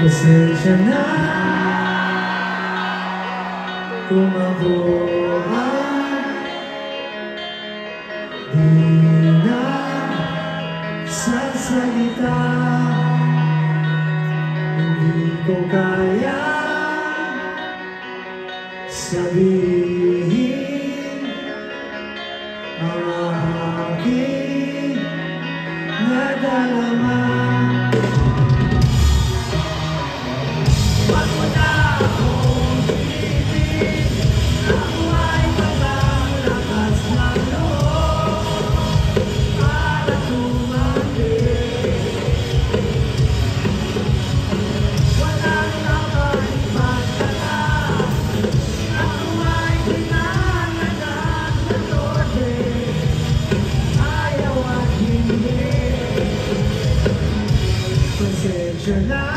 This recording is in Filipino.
Pasensya na kung ako di na sasalita. Hindi ko kaya sabihin ang aking nadarama. Wag mo na akong pilitin, ako ay walang lakas ng loob para tumanggi. Walang nakaibatala, ako ay dinanagan ng lorde, ayaw at hindi. Pasensya na